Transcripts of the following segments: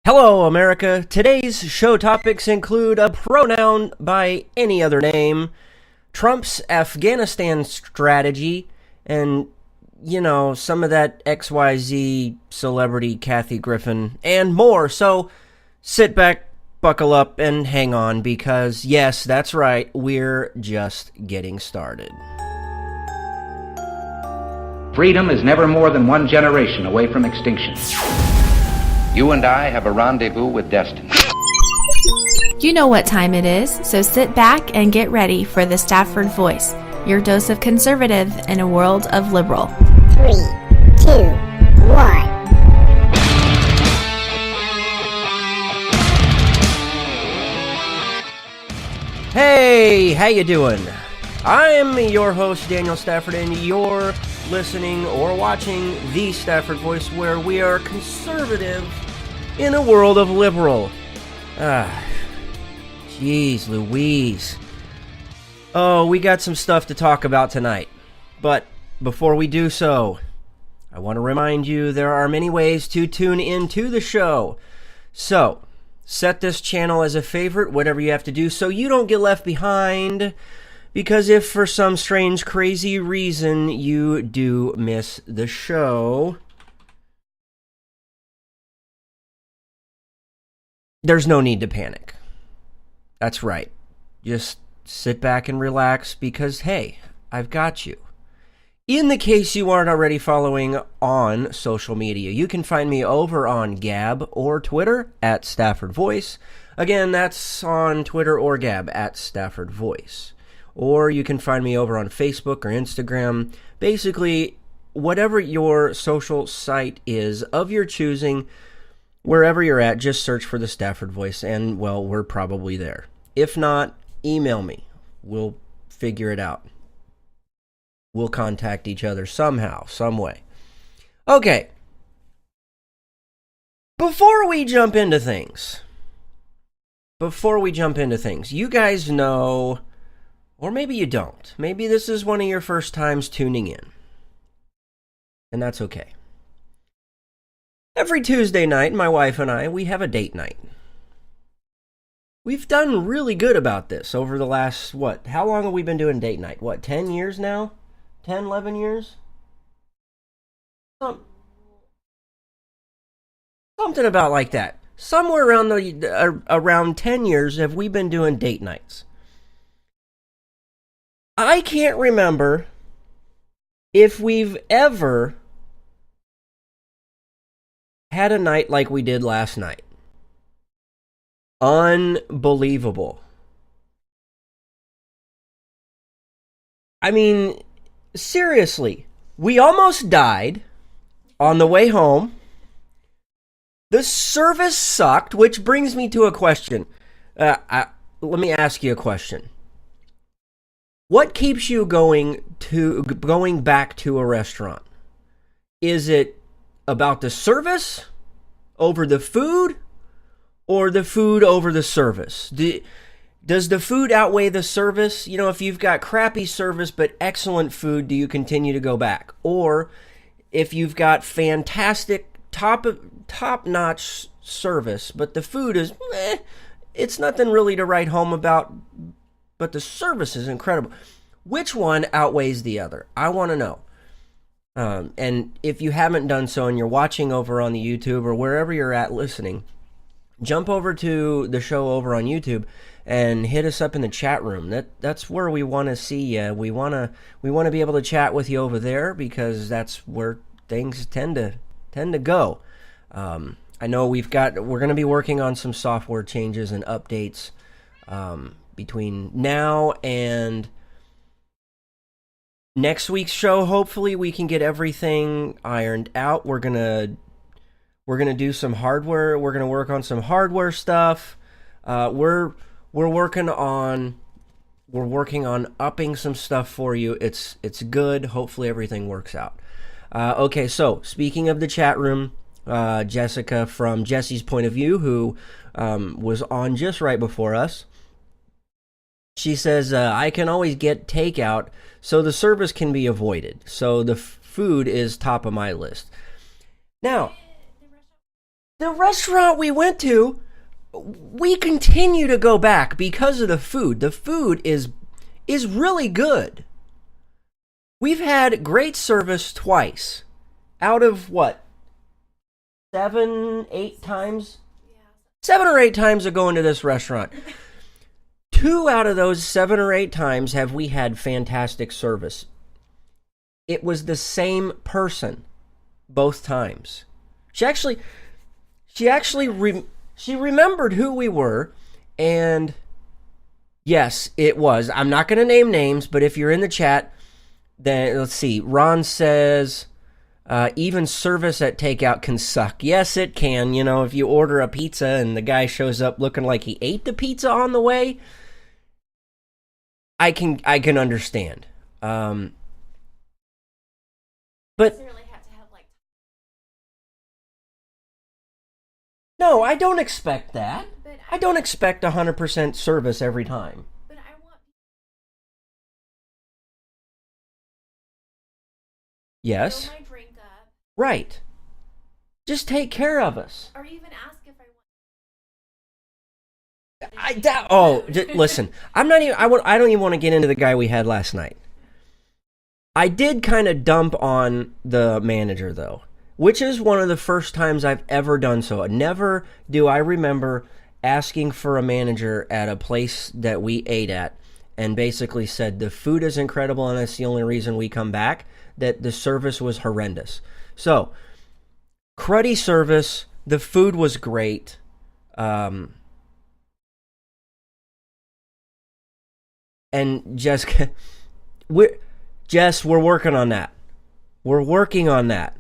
Hello, America. Today's show topics include a pronoun by any other name, Trump's Afghanistan strategy, and, some of that XYZ celebrity Kathy Griffin, and more. So sit back, buckle up, and hang on because, yes, that's right, we're just getting started. Freedom is never more than one generation away from extinction. You and I have a rendezvous with destiny. You know what time it is, so sit back and get ready for the Stafford Voice, your dose of conservative in a world of liberal. 3, 2, 1. Hey, how you doing? I'm your host, Daniel Stafford, and you're listening or watching The Stafford Voice, where we are conservative in a world of liberal. Jeez Louise. Oh, we got some stuff to talk about tonight. But before we do so, I want to remind you there are many ways to tune into the show. So, set this channel as a favorite, whatever you have to do, so you don't get left behind. Because if for some strange, crazy reason you do miss the show, there's no need to panic. That's right. Just sit back and relax because, hey, I've got you. In the case you aren't already following on social media, you can find me over on Gab or Twitter at Stafford Voice. Again, that's on Twitter or Gab at Stafford Voice. Or you can find me over on Facebook or Instagram. Basically, whatever your social site is of your choosing, wherever you're at, just search for the Stafford Voice, and, well, we're probably there. If not, email me. We'll figure it out. We'll contact each other somehow, some way. Okay. Before we jump into things, you guys know, or maybe you don't. Maybe this is one of your first times tuning in. And that's okay. Every Tuesday night, my wife and I, we have a date night. We've done really good about this over the last, how long have we been doing date night? 10 years now? 10, 11 years? Something about like that. Somewhere around 10 years have we been doing date nights. I can't remember if we've ever had a night like we did last night. Unbelievable. I mean, seriously, we almost died on the way home. The service sucked, which brings me to a question. Let me ask you a question. What keeps you going back to a restaurant? Is it about the service over the food, or the food over the service? Does the food outweigh the service? If you've got crappy service but excellent food, do you continue to go back? Or if you've got fantastic, top-notch service, but the food is, it's nothing really to write home about, but the service is incredible. Which one outweighs the other? I want to know. And if you haven't done so and you're watching over on the YouTube or wherever you're at listening, jump over to the show over on YouTube and hit us up in the chat room. That's where we want to see you. We want to be able to chat with you over there because that's where things tend to go. I know we're going to be working on some software changes and updates between now and next week's show. Hopefully we can get everything ironed out. We're gonna do some hardware. We're gonna work on some hardware stuff. We're working on upping some stuff for you. It's good. Hopefully everything works out. Okay, so speaking of the chat room, Jessica from Jesse's Point of View, who was on just right before us, she says, I can always get takeout, so the service can be avoided. So the food is top of my list. Now, The restaurant we went to, we continue to go back because of the food. The food is really good. We've had great service twice out of what? 7, 8 times? 7 or 8 times of going to this restaurant. 2 out of those 7 or 8 times have we had fantastic service. It was the same person both times. She remembered who we were, and yes, it was. I'm not going to name names, but if you're in the chat, then let's see. Ron says, even service at takeout can suck. Yes, it can. You know, if you order a pizza and the guy shows up looking like he ate the pizza on the way, I can understand. But no, I don't expect that. I don't expect 100% service every time. But I want. Yes. Fill my drink up. Right. Just take care of us. Or even ask if I want. Listen. I'm not even. I don't even want to get into the guy we had last night. I did kind of dump on the manager though, which is one of the first times I've ever done so. Never do I remember asking for a manager at a place that we ate at and basically said the food is incredible and that's the only reason we come back, that the service was horrendous. So, cruddy service, the food was great. And Jessica, we're working on that. We're working on that.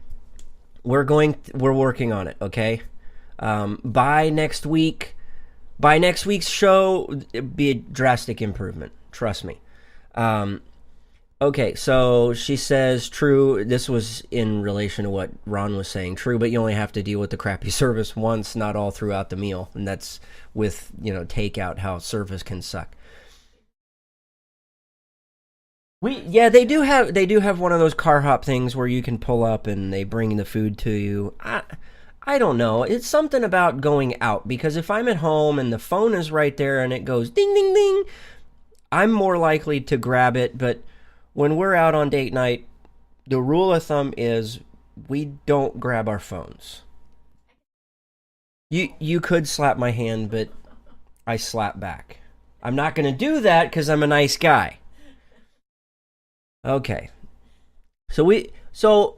We're working on it, okay? By next week's show, it'd be a drastic improvement. Trust me. Okay, so she says, true, this was in relation to what Ron was saying. True, but you only have to deal with the crappy service once, not all throughout the meal. And that's with, takeout, how service can suck. They do have one of those car hop things where you can pull up and they bring the food to you. I don't know. It's something about going out, because if I'm at home and the phone is right there and it goes ding ding ding, I'm more likely to grab it. But when we're out on date night, the rule of thumb is we don't grab our phones. You could slap my hand, but I slap back. I'm not going to do that because I'm a nice guy. Okay. So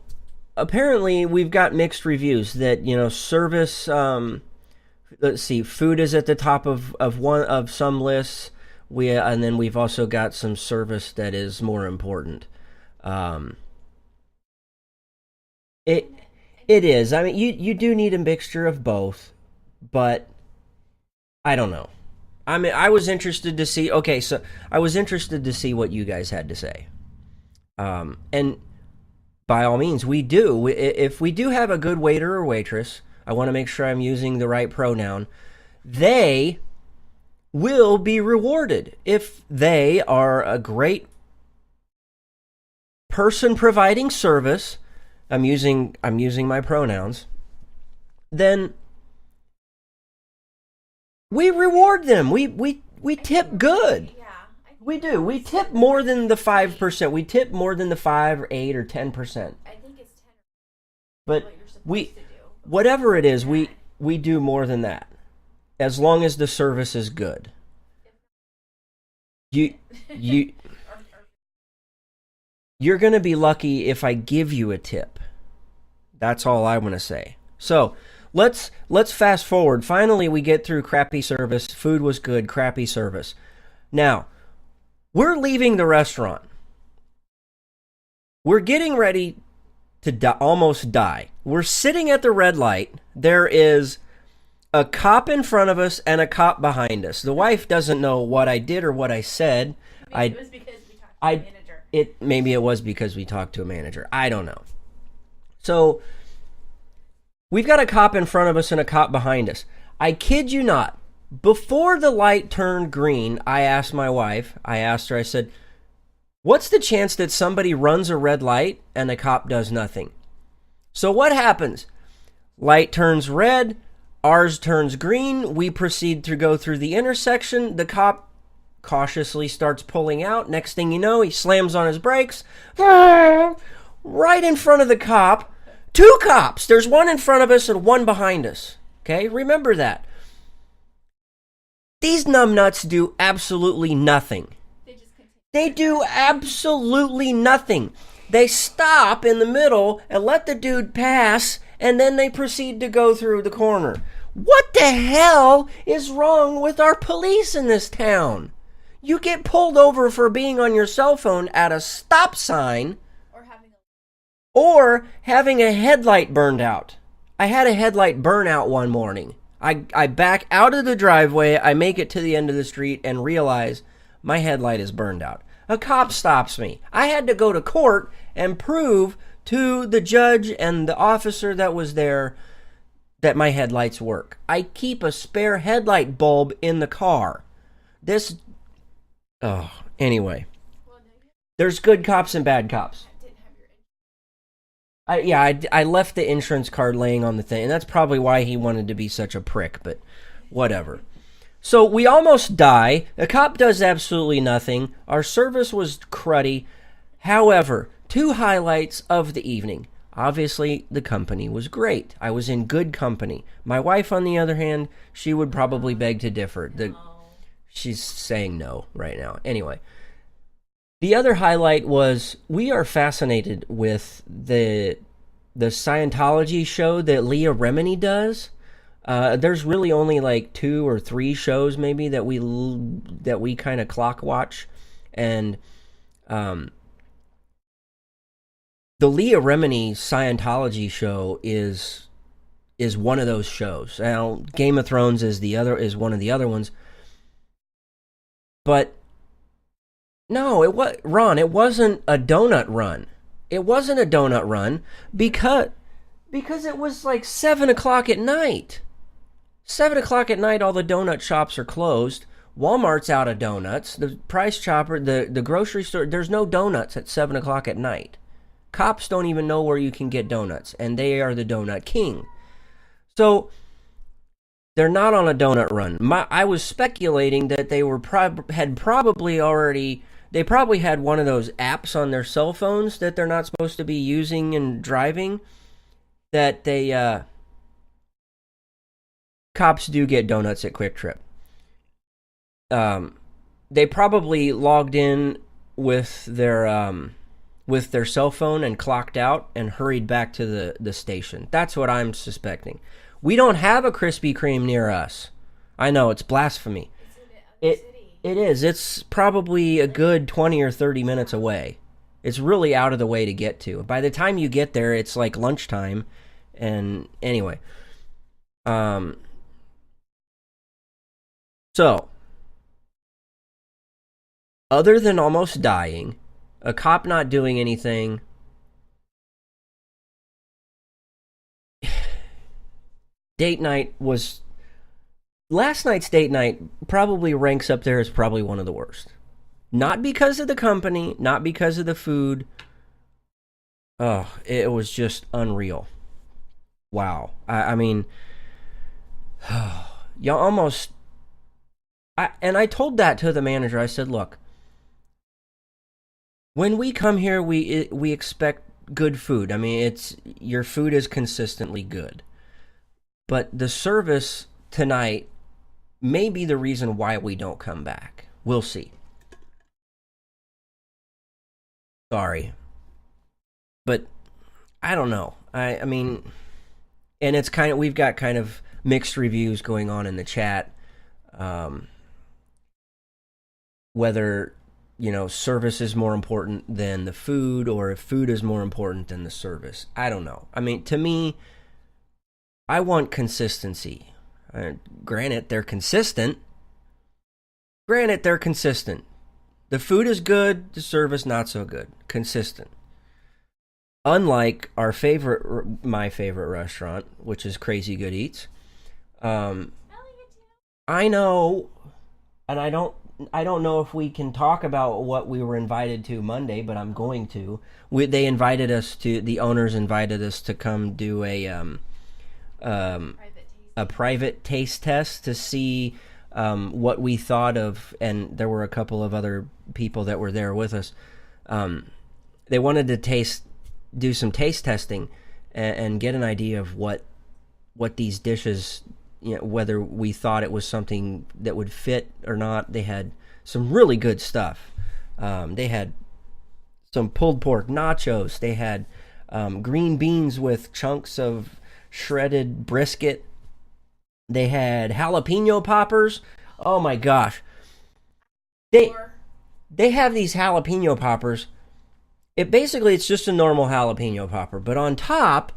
apparently we've got mixed reviews that, service, let's see, food is at the top of some lists. And then we've also got some service that is more important. It is. I mean, you do need a mixture of both, but I don't know. I mean, I was interested to see what you guys had to say. And by all means, we do. If we do have a good waiter or waitress, I want to make sure I'm using the right pronoun. They will be rewarded if they are a great person providing service. I'm using my pronouns. Then we reward them. We tip good. We do. We tip more than the 5%. We tip more than the 5 or 8 or 10%. I think it's 10. But whatever it is, we do more than that, as long as the service is good. You're gonna be lucky if I give you a tip. That's all I want to say. So let's fast forward. Finally, we get through crappy service. Food was good. Crappy service. Now, we're leaving the restaurant. We're getting ready to almost die. We're sitting at the red light. There is a cop in front of us and a cop behind us. The wife doesn't know what I did or what I said. Maybe it was because we talked to a manager. Maybe it was because we talked to a manager. I don't know. So we've got a cop in front of us and a cop behind us. I kid you not. Before the light turned green, I asked my wife, I said, what's the chance that somebody runs a red light and the cop does nothing? So what happens? Light turns red, Ours turns green. We proceed to go through the intersection. The cop cautiously starts pulling out. Next thing you know, he slams on his brakes. Right in front of the cop. 2 cops. There's one in front of us and one behind us. Okay, remember that. These numbnuts do absolutely nothing. They do absolutely nothing. They stop in the middle and let the dude pass, and then they proceed to go through the corner. What the hell is wrong with our police in this town? You get pulled over for being on your cell phone at a stop sign or having a headlight burned out. I had a headlight burnout one morning. I back out of the driveway, I make it to the end of the street and realize my headlight is burned out. A cop stops me. I had to go to court and prove to the judge and the officer that was there that my headlights work. I keep a spare headlight bulb in the car. Anyway. There's good cops and bad cops. I left the insurance card laying on the thing, and that's probably why he wanted to be such a prick, but whatever. So we almost die. The cop does absolutely nothing. Our service was cruddy. However, 2 highlights of the evening. Obviously, the company was great. I was in good company. My wife, on the other hand, she would probably beg to differ. She's saying no right now. Anyway, the other highlight was we are fascinated with the Scientology show that Leah Remini does. There's really only like 2 or 3 shows maybe that we kind of clock watch, and the Leah Remini Scientology show is one of those shows. Now, Game of Thrones is one of the other ones, but no, it wasn't a donut run. It wasn't a donut run because it was like 7 o'clock at night. 7 o'clock at night, all the donut shops are closed. Walmart's out of donuts. The Price Chopper, the grocery store, there's no donuts at 7 o'clock at night. Cops don't even know where you can get donuts, and they are the donut king. So they're not on a donut run. I was speculating that they they probably had one of those apps on their cell phones that they're not supposed to be using and driving, that cops do get donuts at Quick Trip. They probably logged in with their cell phone and clocked out and hurried back to the station. That's what I'm suspecting. We don't have a Krispy Kreme near us. I know, it's blasphemy. It is. It's probably a good 20 or 30 minutes away. It's really out of the way to get to. By the time you get there, it's like lunchtime. And anyway. So, other than almost dying, a cop not doing anything, last night's date night probably ranks up there as probably one of the worst. Not because of the company, not because of the food. Oh, it was just unreal. Wow. I mean, y'all almost... I told that to the manager. I said, look, when we come here, we expect good food. I mean, your food is consistently good. But the service tonight may be the reason why we don't come back. We'll see. Sorry. But I don't know. I mean, and it's we've got kind of mixed reviews going on in the chat. Whether, service is more important than the food, or if food is more important than the service. I don't know. I mean, to me, I want consistency. Granted, they're consistent. The food is good, the service not so good. Consistent. Unlike my favorite restaurant, which is Crazy Good Eats. I know, and I don't know if we can talk about what we were invited to Monday, but I'm going to. The owners invited us to come do a a private taste test to see what we thought of, and there were a couple of other people that were there with us. They wanted to do some taste testing and get an idea of what these dishes, whether we thought it was something that would fit or not. They had some really good stuff. They had some pulled pork nachos. They had green beans with chunks of shredded brisket. They had jalapeno poppers. Oh my gosh. They have these jalapeno poppers. It's just a normal jalapeno popper, but on top,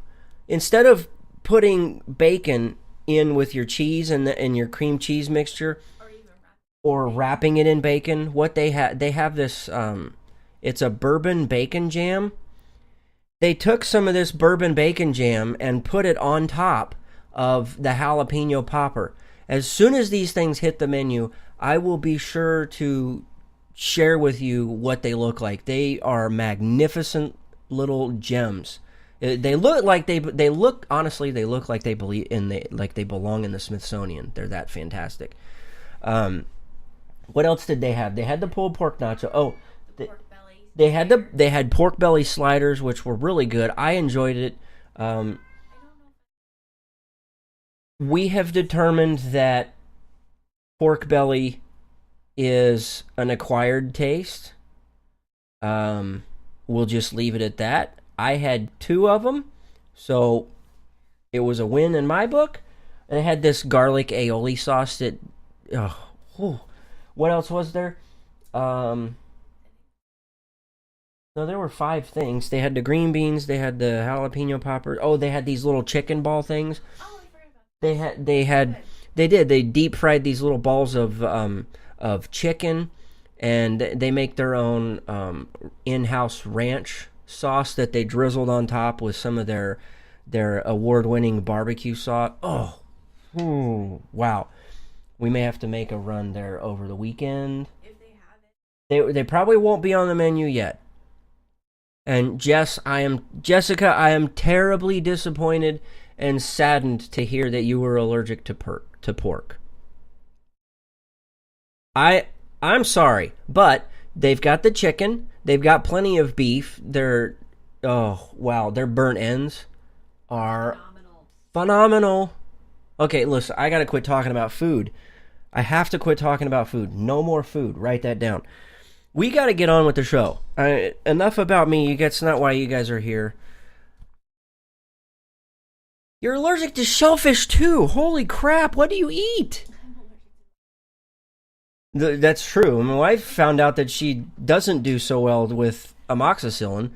instead of putting bacon in with your cheese and your cream cheese mixture, or wrapping it in bacon, what they have this, it's a bourbon bacon jam. They took some of this bourbon bacon jam and put it on top of the jalapeno popper. As soon as these things hit the menu, I will be sure to share with you what they look like. They are magnificent little gems. They look like they look like they belong in the Smithsonian. They're that fantastic. What else did they have? They had the pulled pork nacho. Oh, they had pork belly sliders, which were really good. I enjoyed it. We have determined that pork belly is an acquired taste. We'll just leave it at that. I had 2 of them, so it was a win in my book. And I had this garlic aioli sauce that... What else was there? No, there were 5 things. They had the green beans. They had the jalapeno popper. Oh, they had these little chicken ball things. Oh, I forgot about that. They deep fried these little balls of chicken, and they make their own in-house ranch sauce that they drizzled on top with some of their award-winning barbecue sauce. Wow. We may have to make a run there over the weekend. If they have it. They probably won't be on the menu yet. And Jessica, I am terribly disappointed and saddened to hear that you were allergic to pork. I'm sorry, but they've got the chicken. They've got plenty of beef. Their burnt ends are phenomenal. Okay, listen, I gotta quit talking about food. I have to quit talking about food. No more food. Write that down. We gotta get on with the show. Enough about me. That's not why you guys are here. You're allergic to shellfish too. Holy crap! What do you eat? That's true. My wife found out that she doesn't do so well with amoxicillin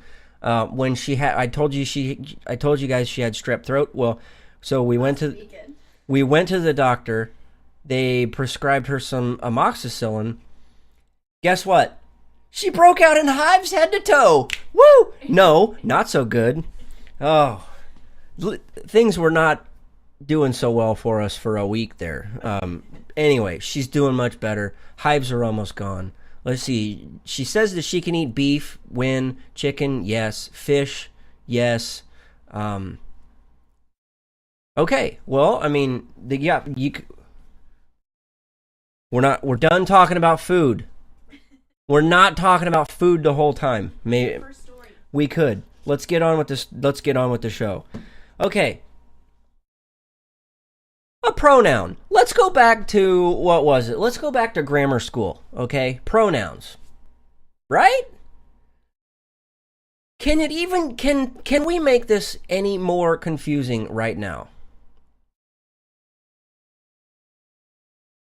when she had. I told you guys she had strep throat. Well, so we went to the doctor. They prescribed her some amoxicillin. Guess what? She broke out in hives head to toe. Woo! No, not so good. Oh, things were not doing so well for us for a week there. Anyway, she's doing much better. Hives are almost gone. Let's see. She says that she can eat beef, chicken, yes, fish, yes. Okay. Well, I mean, we're done talking about food. We're not talking about food the whole time. Maybe we could. Let's get on with this. Let's get on with the show. Okay. A pronoun. Let's go back to, what was it? Let's go back to grammar school, okay? Pronouns. Right? Can we make this any more confusing right now?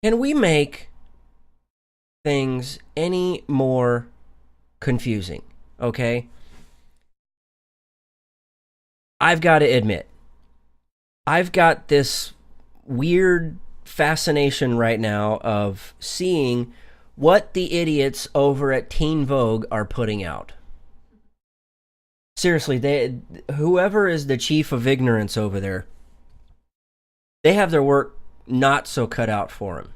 Can we make things any more confusing, okay? I've got to admit, I've got this weird fascination right now of seeing what the idiots over at Teen Vogue are putting out. Seriously, whoever is the chief of ignorance over there, they have their work not so cut out for them.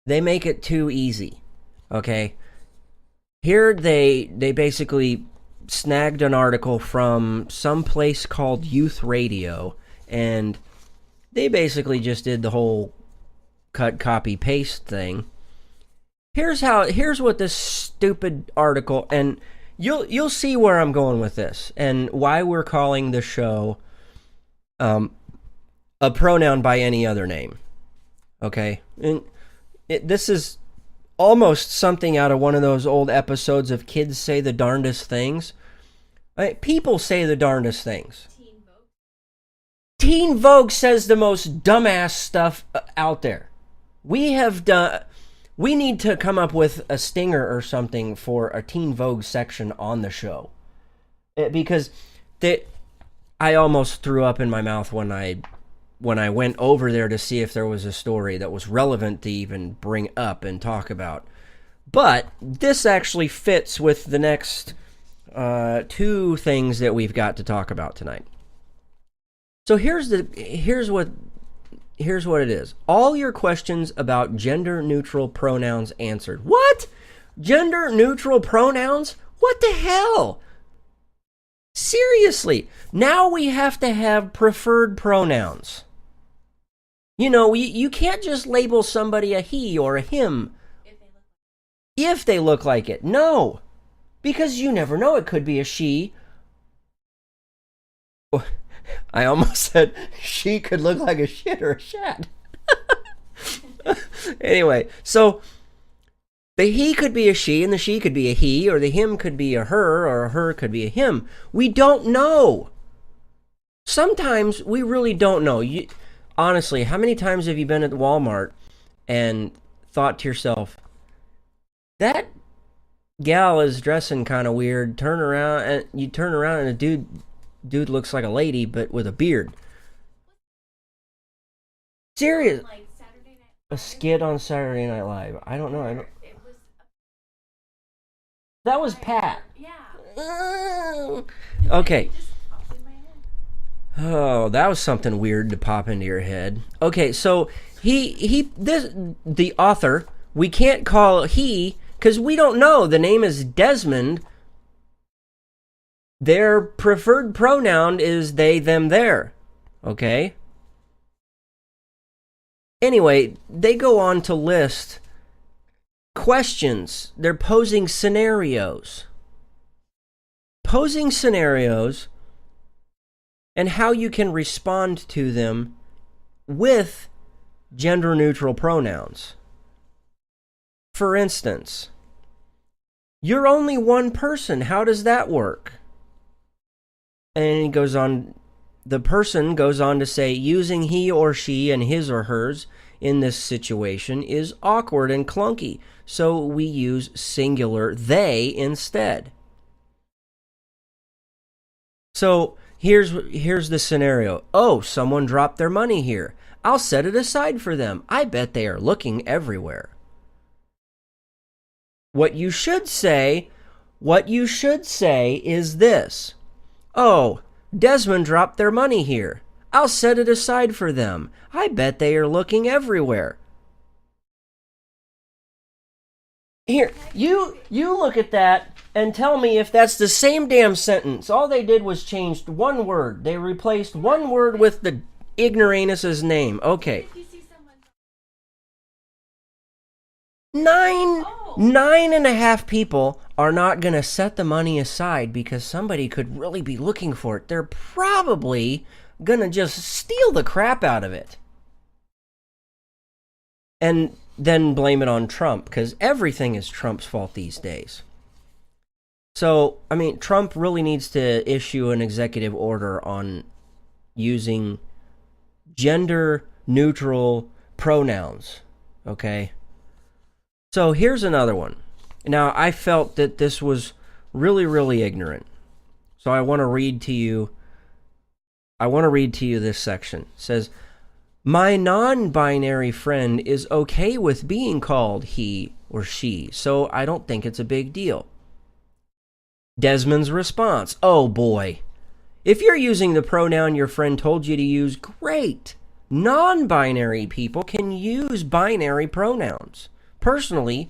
They make it too easy, okay? Here they basically snagged an article from some place called Youth Radio, and they basically just did the whole cut, copy, paste thing. Here's what this stupid article, and you'll see where I'm going with this and why we're calling the show a pronoun by any other name. Okay? And this is almost something out of one of those old episodes of Kids Say the Darndest Things. People say the darndest things. Teen Vogue says the most dumbass stuff out there. We need to come up with a stinger or something for a Teen Vogue section on the show. Because I almost threw up in my mouth when I went over there to see if there was a story that was relevant to even bring up and talk about. But this actually fits with the next two things that we've got to talk about tonight. So here's what it is. All your questions about gender-neutral pronouns answered. What? Gender-neutral pronouns? What the hell? Seriously, now we have to have preferred pronouns. You know, you can't just label somebody a he or a him if they look like it. No, because you never know. It could be a she. I almost said she could look like a shit or a shat. Anyway, so the he could be a she and the she could be a he, or the him could be a her, or a her could be a him. We don't know. Sometimes we really don't know. Honestly, how many times have you been at Walmart and thought to yourself, that gal is dressing kind of weird. Turn around and a dude looks like a lady but with a beard. Serious. Like Saturday Night A skit on Saturday Night Live. I don't know. That was Pat. Yeah. Okay. Oh, that was something weird to pop into your head. Okay, so the author, we can't call he because we don't know. The name is Desmond. Their preferred pronoun is they, them, their. Okay? Anyway, they go on to list questions. They're posing scenarios. And how you can respond to them with gender-neutral pronouns. For instance, you're only one person. How does that work? And the person goes on to say, using he or she and his or hers in this situation is awkward and clunky, so we use singular they instead. So here's the scenario. Oh, someone dropped their money here. I'll set it aside for them. I bet they are looking everywhere. What you should say is this. Oh, Desmond dropped their money here. I'll set it aside for them. I bet they are looking everywhere. Here, you look at that and tell me if that's the same damn sentence. All they did was changed one word. They replaced one word with the ignoramus's name. Okay. Nine and a half people are not going to set the money aside because somebody could really be looking for it. They're probably going to just steal the crap out of it. And then blame it on Trump, because everything is Trump's fault these days. So, I mean, Trump really needs to issue an executive order on using gender-neutral pronouns, okay? So here's another one. Now, I felt that this was really, really ignorant. So I want to read to you this section. It says, my non-binary friend is okay with being called he or she, so I don't think it's a big deal. Desmond's response, oh boy. If you're using the pronoun your friend told you to use, great. Non-binary people can use binary pronouns. Personally,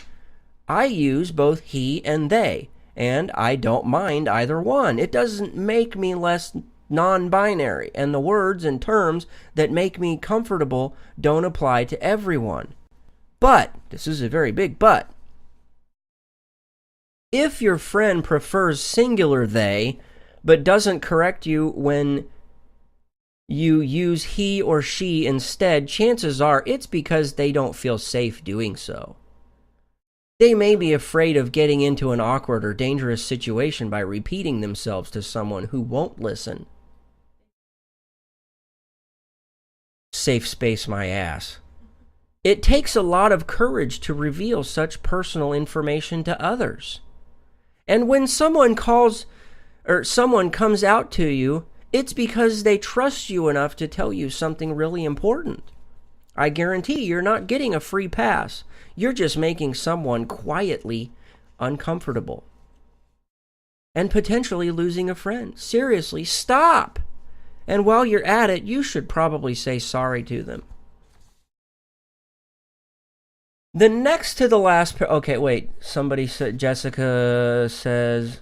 I use both he and they, and I don't mind either one. It doesn't make me less non-binary, and the words and terms that make me comfortable don't apply to everyone. But, this is a very big but, if your friend prefers singular they, but doesn't correct you when you use he or she instead, chances are it's because they don't feel safe doing so. They may be afraid of getting into an awkward or dangerous situation by repeating themselves to someone who won't listen. Safe space my ass. It takes a lot of courage to reveal such personal information to others. And when someone comes out to you, it's because they trust you enough to tell you something really important. I guarantee you're not getting a free pass. You're just making someone quietly uncomfortable. And potentially losing a friend. Seriously, stop! And while you're at it, you should probably say sorry to them. The next to the last... Okay, wait. Somebody said... Jessica says...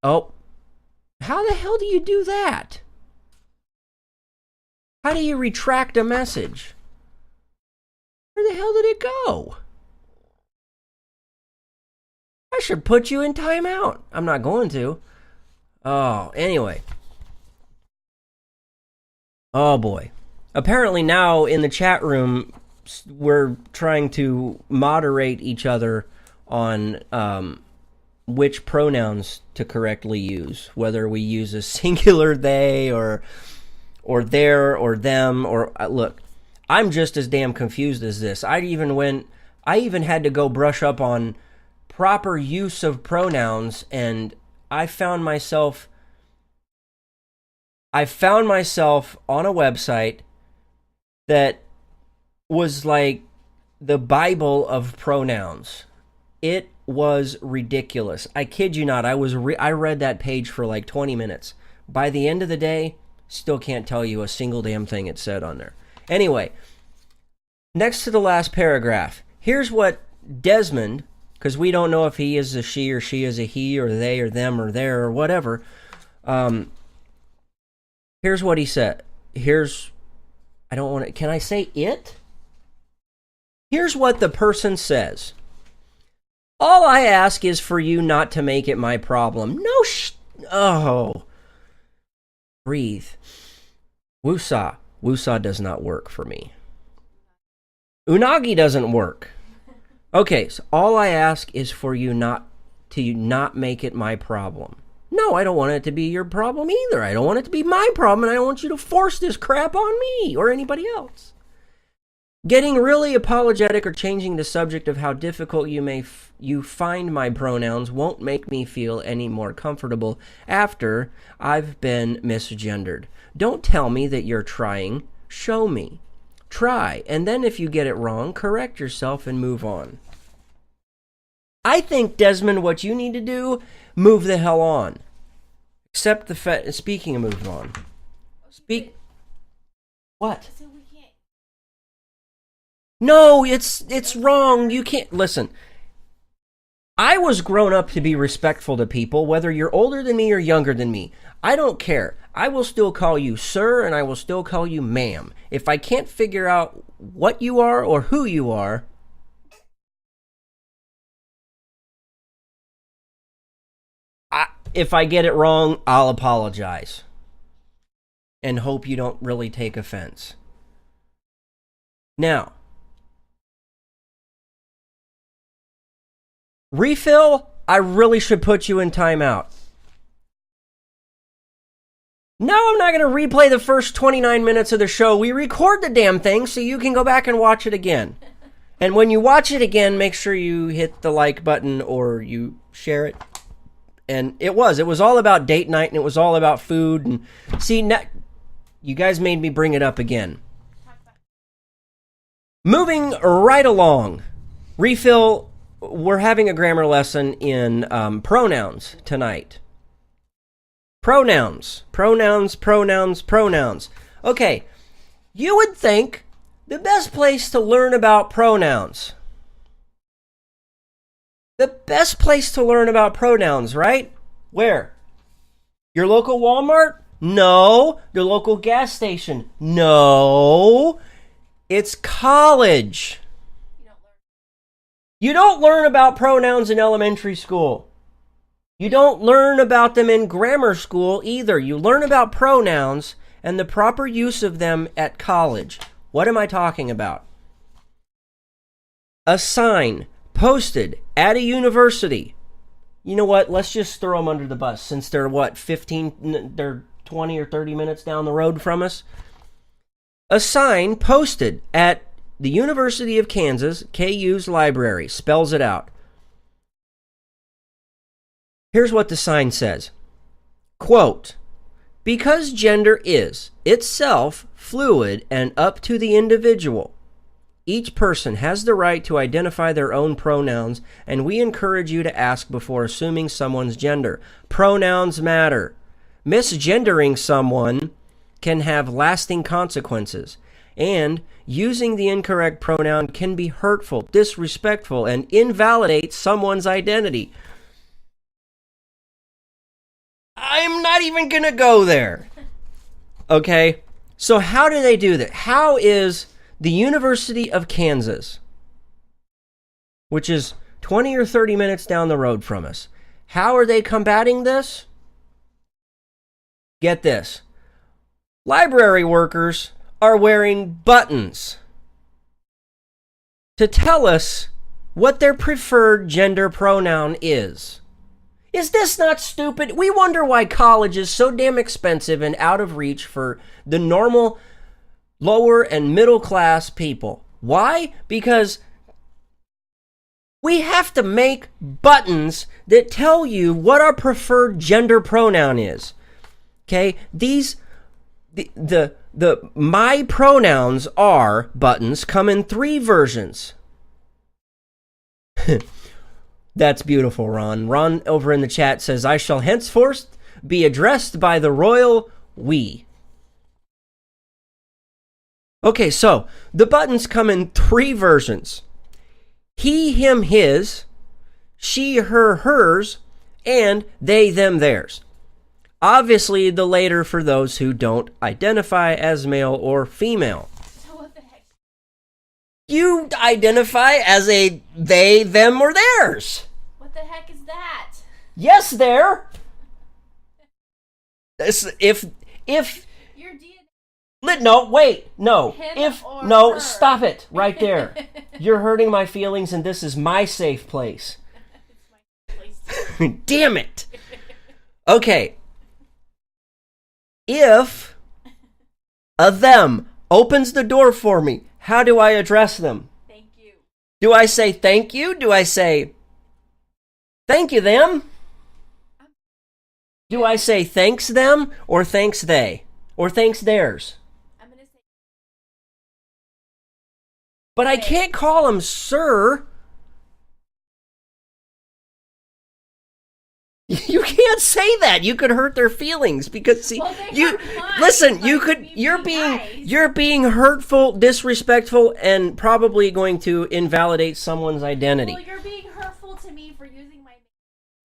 Oh. How the hell do you do that? How do you retract a message? Where the hell did it go? I should put you in timeout. I'm not going to. Oh, anyway. Oh, boy. Apparently now in the chat room... we're trying to moderate each other on which pronouns to correctly use, whether we use a singular they or their or them or look, I'm just as damn confused as this. I even had to go brush up on proper use of pronouns, and I found myself on a website that was like the Bible of pronouns. It was ridiculous. I kid you not. I read that page for like 20 minutes. By the end of the day, still can't tell you a single damn thing it said on there. Anyway, next to the last paragraph, here's what Desmond, because we don't know if he is a she or she is a he or they or them or there or whatever. Here's what he said. Can I say it? Here's what the person says. All I ask is for you not to make it my problem. Oh. Breathe. Woosah. Woosah does not work for me. Unagi doesn't work. Okay, so all I ask is for you not make it my problem. No, I don't want it to be your problem either. I don't want it to be my problem, and I don't want you to force this crap on me or anybody else. Getting really apologetic or changing the subject of how difficult you find my pronouns won't make me feel any more comfortable after I've been misgendered. Don't tell me that you're trying. Show me. Try, and then if you get it wrong, correct yourself and move on. I think, Desmond, what you need to do, move the hell on. Except speaking of moving on. What? No, it's wrong. You can't... Listen, I was grown up to be respectful to people, whether you're older than me or younger than me. I don't care. I will still call you sir, and I will still call you ma'am. If I can't figure out what you are or who you are... if I get it wrong, I'll apologize. And hope you don't really take offense. Now... Refill, I really should put you in timeout. No, I'm not going to replay the first 29 minutes of the show. We record the damn thing so you can go back and watch it again. And when you watch it again, make sure you hit the like button or you share it. And it was all about date night, and it was all about food. And see, you guys made me bring it up again. Moving right along. Refill... We're having a grammar lesson in pronouns tonight. Pronouns. Okay, you would think the best place to learn about pronouns. The best place to learn about pronouns, right? Where? Your local Walmart? No. The local gas station? No. It's college. You don't learn about pronouns in elementary school. You don't learn about them in grammar school either. You learn about pronouns and the proper use of them at college. What am I talking about? A sign posted at a university. You know what? Let's just throw them under the bus since they're they're 20 or 30 minutes down the road from us. A sign posted at the University of Kansas, KU's library, spells it out. Here's what the sign says. Quote, because gender is itself fluid and up to the individual, each person has the right to identify their own pronouns, and we encourage you to ask before assuming someone's gender. Pronouns matter. Misgendering someone can have lasting consequences, and using the incorrect pronoun can be hurtful, disrespectful, and invalidate someone's identity. I'm not even going to go there. Okay? So how do they do that? How is the University of Kansas, which is 20 or 30 minutes down the road from us, how are they combating this? Get this. Library workers are wearing buttons to tell us what their preferred gender pronoun is. Is this not stupid? We wonder why college is so damn expensive and out of reach for the normal lower and middle class people. Why? Because we have to make buttons that tell you what our preferred gender pronoun is. Okay? The my pronouns are buttons come in 3 versions. That's beautiful, Ron. Ron over in the chat says, I shall henceforth be addressed by the royal we. Okay, so the buttons come in 3 versions. He, him, his, she, her, hers, and they, them, theirs. Obviously, the later for those who don't identify as male or female. So what the heck? You identify as a they, them, or theirs. What the heck is that? Yes, there. If Your DNA. no, wait, no. Him or no, her. stop it right there. You're hurting my feelings, and this is my safe place. It's my place. Damn it. Okay. If a them opens the door for me, how do I address them? Thank you. Do I say thank you? Do I say thank you, them? Do I say thanks them or thanks they or thanks theirs? I'm gonna say. But I can't call them sir. You can't say that. You could hurt their feelings because see, Well, they you hurt mine, listen. but You could. You're be being nice. you're being hurtful, disrespectful, and probably going to invalidate someone's identity. Well, you're being hurtful to me for using my.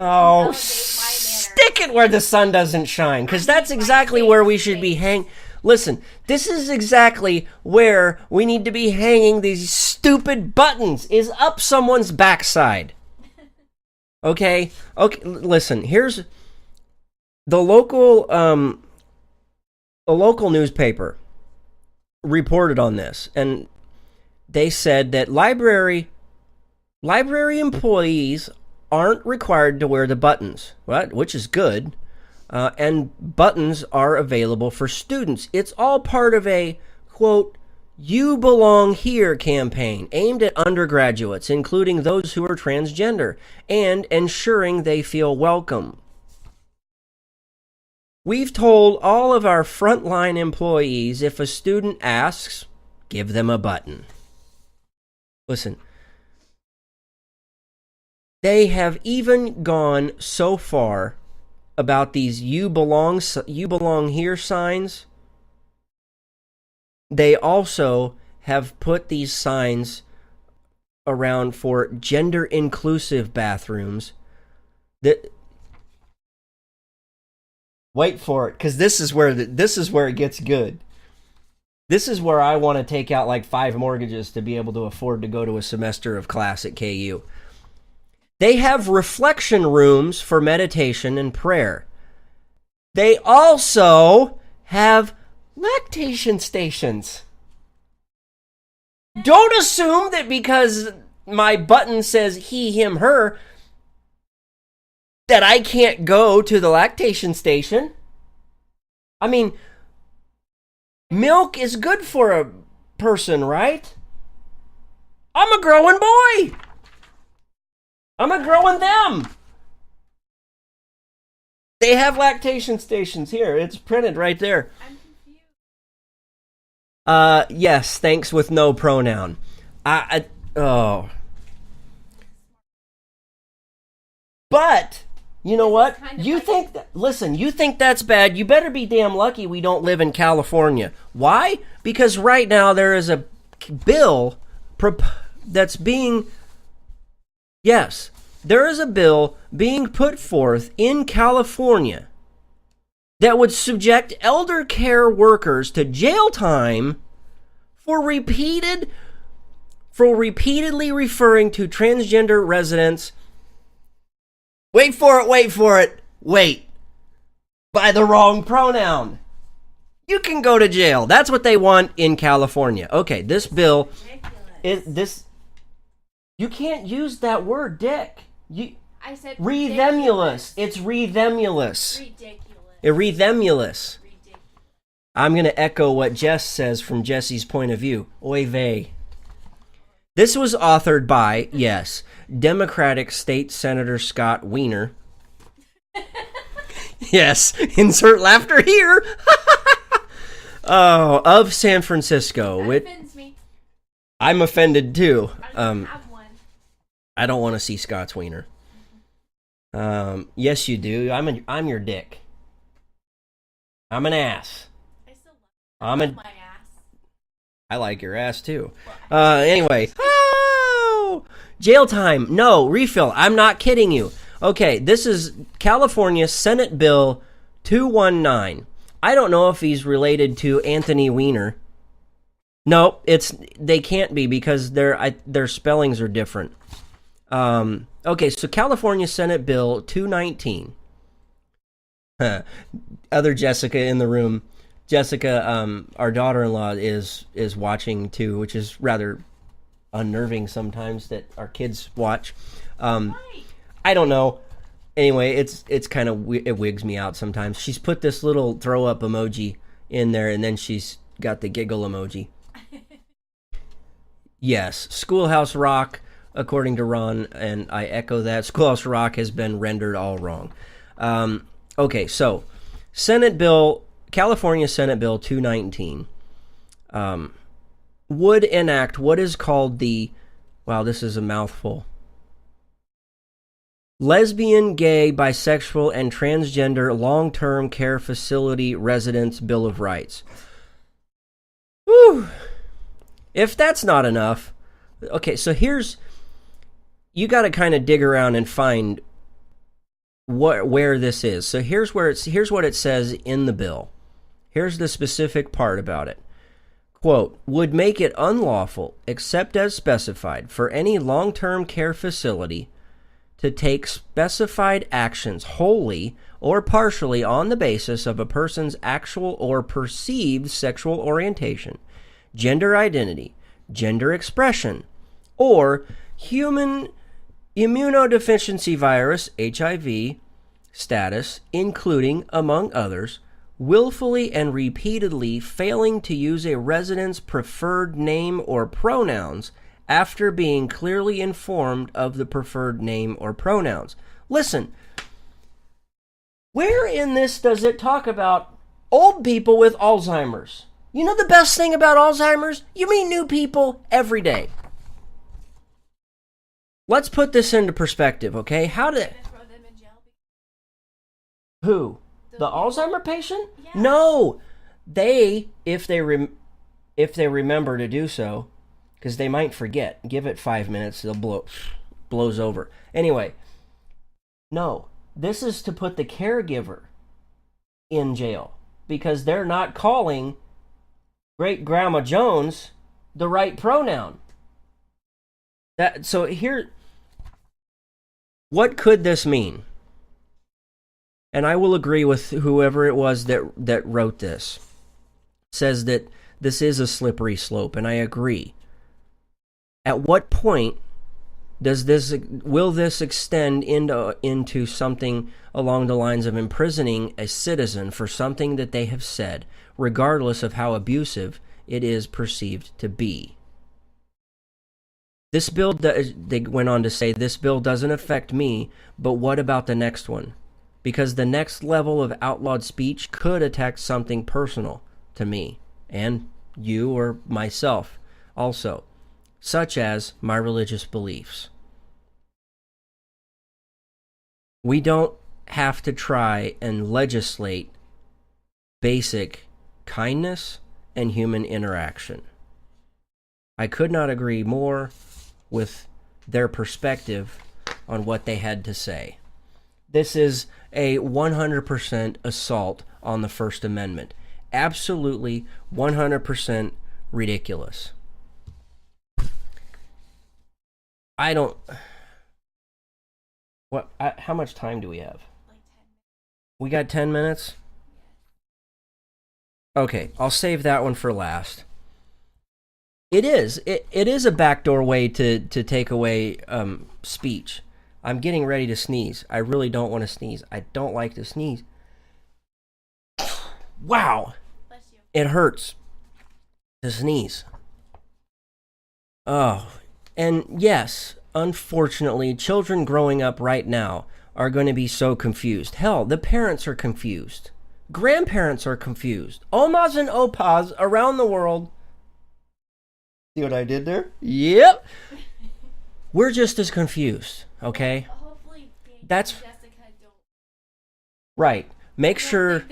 Oh, Elevate my stick it where the sun doesn't shine, because that's exactly where we should be Listen, this is exactly where we need to be hanging these stupid buttons, is up someone's backside. Okay? Okay, listen, here's the local newspaper reported on this, and they said that library employees aren't required to wear the buttons, which is good, and buttons are available for students. It's all part of a, quote, You Belong Here campaign aimed at undergraduates, including those who are transgender, and ensuring they feel welcome. We've told all of our frontline employees if a student asks, give them a button. Listen, they have even gone so far about these You Belong Here signs. They also have put these signs around for gender inclusive bathrooms that Wait for it, because this is where it gets good. This is where I want to take out like 5 mortgages to be able to afford to go to a semester of class at KU. They have reflection rooms for meditation and prayer. They also have lactation stations. Don't assume that because my button says he, him, her, that I can't go to the lactation station. I mean, milk is good for a person, right? I'm a growing boy. I'm a growing them. They have lactation stations here. It's printed right there. I'm confused. Yes, thanks with no pronoun. Oh. But, you know what? You think that's bad. You better be damn lucky we don't live in California. Why? Because right now there is a bill that's being... Yes, there is a bill being put forth in California that would subject elder care workers to jail time for repeatedly referring to transgender residents. Wait for it. By the wrong pronoun. You can go to jail. That's what they want in California. Okay, this bill you can't use that word, dick. I said Rethemulous. It's rethemulous. Ridiculous. Rethemulous. I'm going to echo what Jess says from Jesse's point of view. Oy vey. This was authored by, yes, Democratic State Senator Scott Wiener. Yes, insert laughter here. Of San Francisco. That offends me. I'm offended too. I don't have one. I don't want to see Scott's wiener. Yes, you do. I'm your dick. I'm an ass. I still love my ass. I like your ass too. Anyway. Oh! Jail time. No, refill. I'm not kidding you. Okay, this is California Senate Bill 219. I don't know if he's related to Anthony Weiner. No, they can't be because their spellings are different. Okay, so California Senate Bill 219. Other Jessica in the room. Jessica, our daughter-in-law, is watching too, which is rather unnerving sometimes that our kids watch. I don't know. Anyway, it's kind of it wigs me out sometimes. She's put this little throw up emoji in there, and then she's got the giggle emoji. Yes, Schoolhouse Rock, according to Ron, and I echo that. Schoolhouse Rock has been rendered all wrong. Okay, so California Senate Bill 219 would enact what is called wow, this is a mouthful. Lesbian, Gay, Bisexual, and Transgender Long-Term Care Facility Residents Bill of Rights. Whew. If that's not enough, okay, so you got to kind of dig around and find where this is. So here's what it says in the bill. Here's the specific part about it. Quote, would make it unlawful, except as specified, for any long-term care facility to take specified actions wholly or partially on the basis of a person's actual or perceived sexual orientation, gender identity, gender expression, or human immunodeficiency virus, HIV, status, including, among others, willfully and repeatedly failing to use a resident's preferred name or pronouns after being clearly informed of the preferred name or pronouns. Listen, where in this does it talk about old people with Alzheimer's? You know the best thing about Alzheimer's? You meet new people every day. Let's put this into perspective, okay? Who? The Alzheimer patient? Yeah. No. If they remember to do so, because they might forget. Give it 5 minutes, they'll blows over. Anyway, no. This is to put the caregiver in jail because they're not calling Great Grandma Jones the right pronoun. So here, what could this mean? And I will agree with whoever it was that wrote this. Says that this is a slippery slope, and I agree. At what point will this extend into something along the lines of imprisoning a citizen for something that they have said, regardless of how abusive it is perceived to be? This bill, they went on to say, this bill doesn't affect me, but what about the next one? Because the next level of outlawed speech could attack something personal to me and you or myself also, such as my religious beliefs. We don't have to try and legislate basic kindness and human interaction. I could not agree more with their perspective on what they had to say. This is a 100% assault on the First Amendment. Absolutely 100% ridiculous. I don't... How much time do we have? Like 10 minutes. We got 10 minutes? Okay, I'll save that one for last. It is a backdoor way to take away speech. I'm getting ready to sneeze. I really don't want to sneeze. I don't like to sneeze. Wow. It hurts to sneeze. Oh, and yes, unfortunately, children growing up right now are going to be so confused. Hell, the parents are confused. Grandparents are confused. Omas and opas around the world. See what I did there? Yep. We're just as confused, okay? Hopefully, that's Jessica don't. Right. Make sure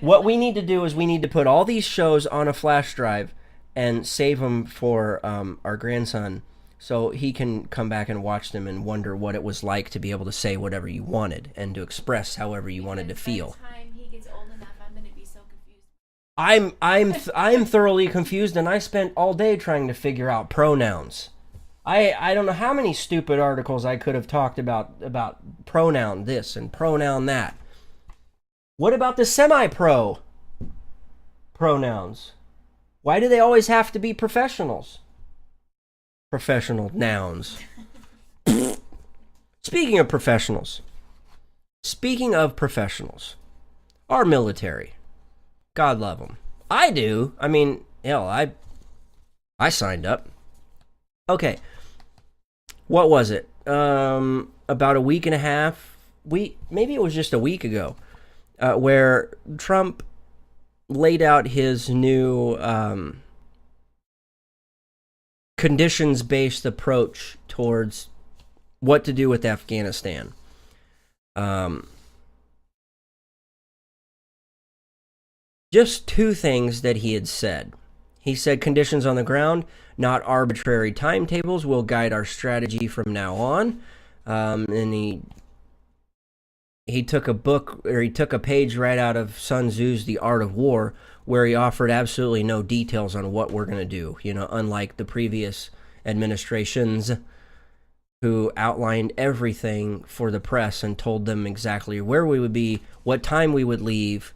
what we need to do is we need to put all these shows on a flash drive and save them for our grandson so he can come back and watch them and wonder what it was like to be able to say whatever you wanted and to express however you wanted to feel. By the time he gets old enough, I'm going to be so confused. I'm thoroughly confused, and I spent all day trying to figure out pronouns. I don't know how many stupid articles I could have talked about pronoun this and pronoun that. What about the semi-pro pronouns? Why do they always have to be professionals? Professional nouns. Speaking of professionals, our military, God love them. I do. I mean, hell, I signed up. Okay. What was it? About a week and a half. Maybe it was just a week ago. Where Trump laid out his new conditions-based approach towards what to do with Afghanistan. Just two things that he had said. He said conditions on the ground, not arbitrary timetables, will guide our strategy from now on. And he took a page right out of Sun Tzu's The Art of War, where he offered absolutely no details on what we're going to do, unlike the previous administrations who outlined everything for the press and told them exactly where we would be, what time we would leave.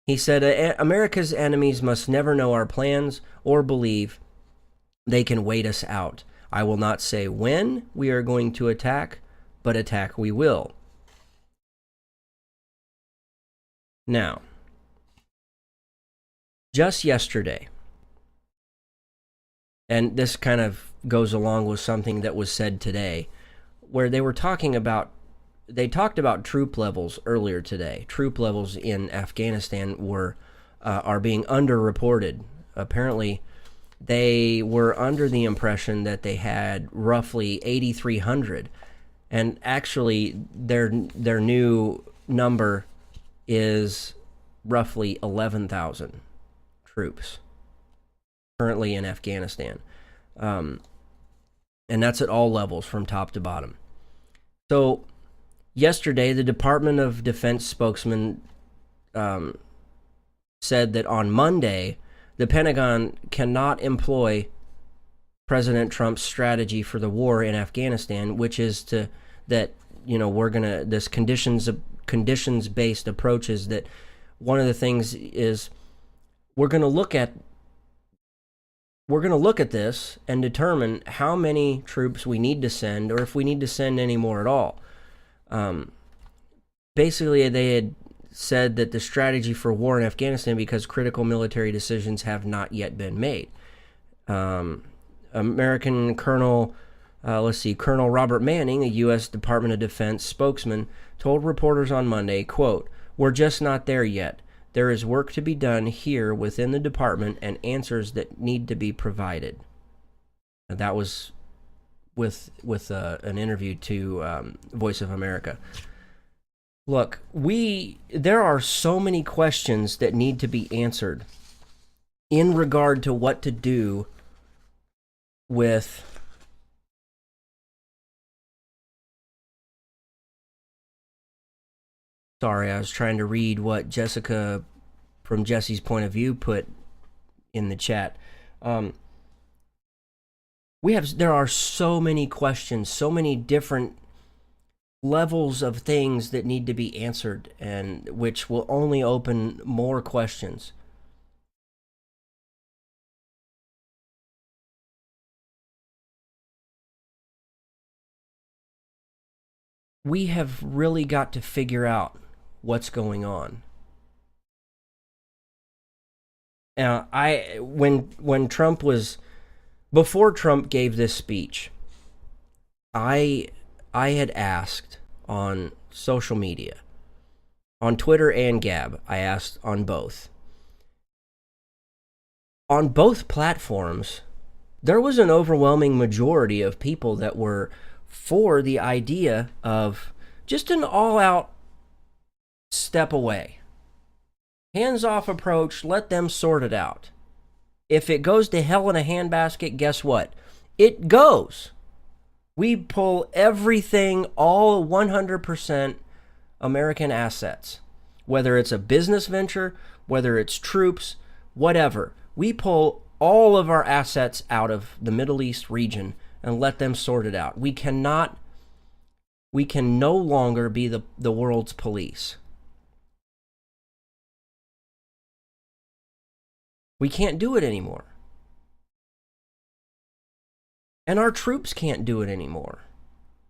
He said, America's enemies must never know our plans or believe they can wait us out. I will not say when we are going to attack, but attack we will. Now, just yesterday, and this kind of goes along with something that was said today, where they talked about troop levels earlier today. Troop levels in Afghanistan are being underreported. Apparently, they were under the impression that they had roughly 8,300. And actually, their new number is roughly 11,000 troops currently in Afghanistan. And that's at all levels from top to bottom. So Yesterday, the Department of Defense spokesman said that on Monday, the Pentagon cannot employ President Trump's strategy for the war in Afghanistan, which is we're gonna this conditions-based approaches. That one of the things is we're gonna look at this and determine how many troops we need to send, or if we need to send any more at all. Basically, they had said that the strategy for war in Afghanistan, because critical military decisions have not yet been made. American Colonel Robert Manning, a U.S. Department of Defense spokesman, told reporters on Monday, quote, "We're just not there yet. There is work to be done here within the department and answers that need to be provided." And that was with an interview to Voice of America. Look, there are so many questions that need to be answered in regard to what to do with Sorry, I was trying to read what Jessica, from Jesse's point of view, put in the chat. There are so many questions, so many different levels of things that need to be answered, and which will only open more questions. We have really got to figure out what's going on. Now, when Trump was, before Trump gave this speech, I had asked on social media, on Twitter and Gab, I asked on both. On both platforms, there was an overwhelming majority of people that were for the idea of just an all-out step away. Hands-off approach, let them sort it out. If it goes to hell in a handbasket, guess what? It goes. We pull everything, all 100% American assets. Whether it's a business venture, whether it's troops, whatever. We pull all of our assets out of the Middle East region and let them sort it out. We can no longer be the world's police. We can't do it anymore. And our troops can't do it anymore.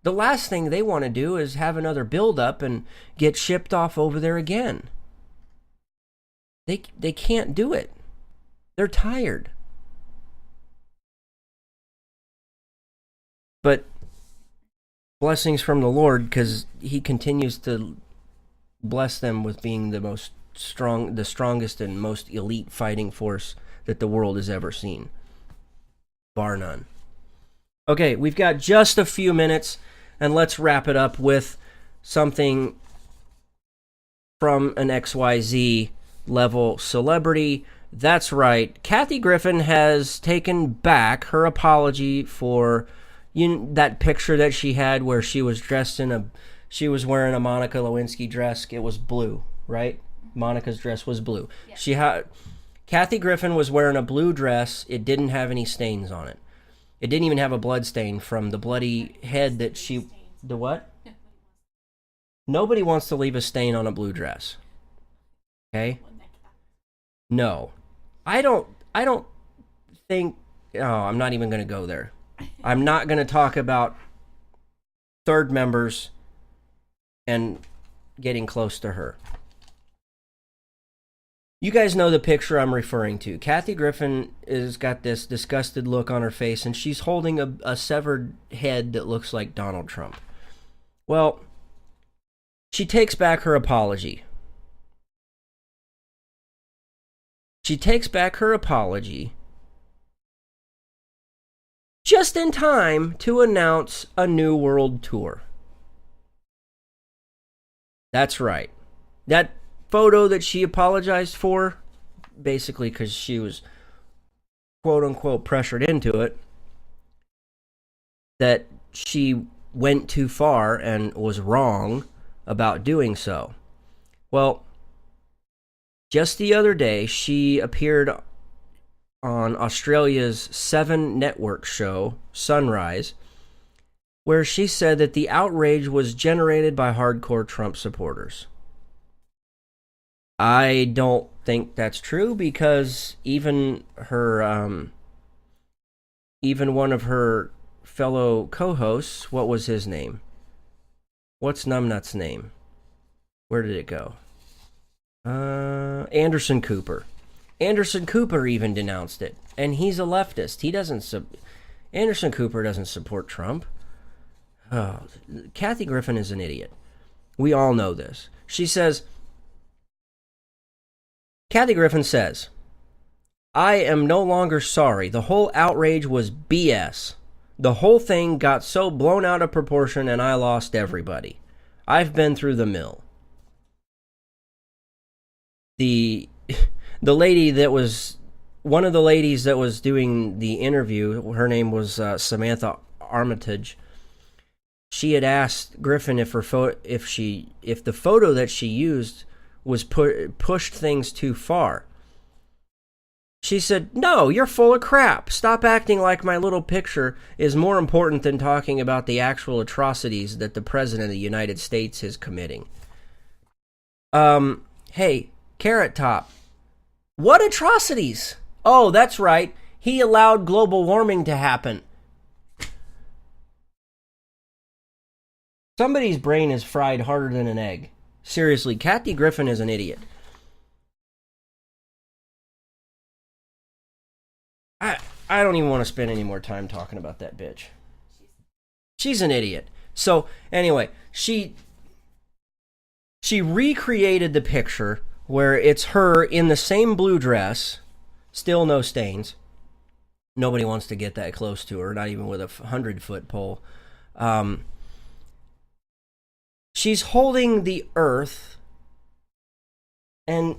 The last thing they want to do is have another buildup and get shipped off over there again. They can't do it. They're tired. But blessings from the Lord, because He continues to bless them with being the strongest and most elite fighting force that the world has ever seen, bar none. Okay, we've got just a few minutes, and let's wrap it up with something from an XYZ level celebrity. That's right, Kathy Griffin has taken back her apology for that picture that she had where she was she was wearing a Monica Lewinsky dress. It was blue, right? Monica's dress was blue. Yeah. Kathy Griffin was wearing a blue dress. It didn't have any stains on it. It didn't even have a blood stain from the bloody head that she... The what? Nobody wants to leave a stain on a blue dress. Okay? No. I don't think... Oh, I'm not even going to go there. I'm not going to talk about third members and getting close to her. You guys know the picture I'm referring to. Kathy Griffin has got this disgusted look on her face, and she's holding a severed head that looks like Donald Trump. Well, she takes back her apology. She takes back her apology just in time to announce a new world tour. That's right. That photo that she apologized for, basically because she was quote-unquote pressured into it, that she went too far and was wrong about doing so. Well, just the other day, she appeared on Australia's 7 Network show, Sunrise, where she said that the outrage was generated by hardcore Trump supporters. I don't think that's true, because even one of her fellow co-hosts, what was his name? What's Numbnut's name? Where did it go? Anderson Cooper. Anderson Cooper even denounced it, and he's a leftist. Anderson Cooper doesn't support Trump. Oh, Kathy Griffin is an idiot. We all know this. Kathy Griffin says, "I am no longer sorry. The whole outrage was BS. The whole thing got so blown out of proportion and I lost everybody. I've been through the mill." The lady that was, one of the ladies that was doing the interview, her name was Samantha Armitage. She had asked Griffin if the photo that she used was pushed things too far. She said, "No, you're full of crap. Stop acting like my little picture is more important than talking about the actual atrocities that the President of the United States is committing." Hey, Carrot Top, what atrocities? Oh, that's right. He allowed global warming to happen. Somebody's brain is fried harder than an egg. Seriously, Kathy Griffin is an idiot. I don't even want to spend any more time talking about that bitch. She's an idiot. So, anyway, she recreated the picture where it's her in the same blue dress, still no stains. Nobody wants to get that close to her, not even with a 100-foot pole. She's holding the earth, and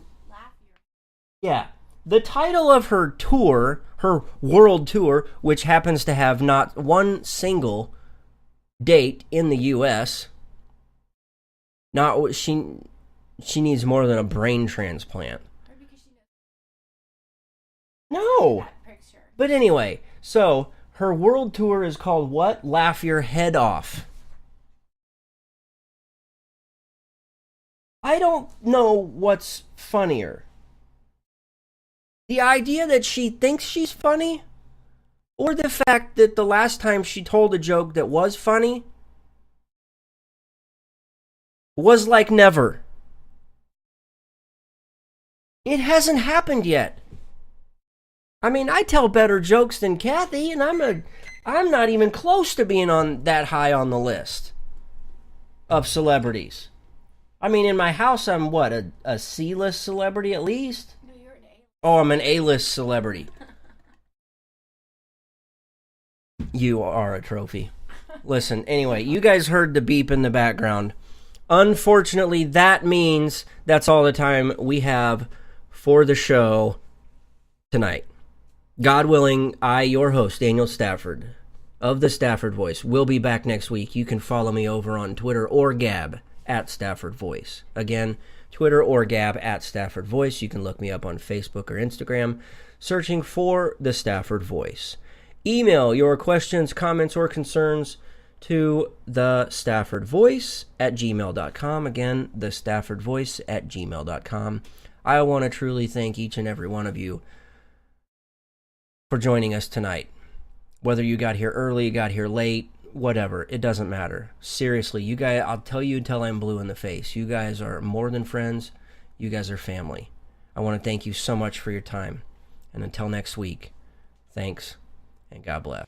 yeah, the title of her tour, her world tour, which happens to have not one single date in the U.S. She needs more than a brain transplant. No. But anyway, so her world tour is called what? Laugh Your Head Off. I don't know what's funnier. The idea that she thinks she's funny, or the fact that the last time she told a joke that was funny was like never. It hasn't happened yet. I mean, I tell better jokes than Kathy, and I'm not even close to being on that high on the list of celebrities. I mean, in my house, I'm what, a C-list celebrity at least? No, you're an A-list. Oh, I'm an A-list celebrity. You are a trophy. Listen, anyway, you guys heard the beep in the background. Unfortunately, that means that's all the time we have for the show tonight. God willing, I, your host, Daniel Stafford, of the Stafford Voice, will be back next week. You can follow me over on Twitter or Gab at Stafford Voice. Again, Twitter or Gab at Stafford Voice. You can look me up on Facebook or Instagram, searching for the Stafford Voice. Email your questions, comments, or concerns to the Stafford Voice at gmail.com. Again, the Stafford Voice at gmail.com. I want to truly thank each and every one of you for joining us tonight. Whether you got here early, got here late, whatever, it doesn't matter. Seriously, you guys, I'll tell you until I'm blue in the face. You guys are more than friends. You guys are family. I want to thank you so much for your time. And until next week, thanks and God bless.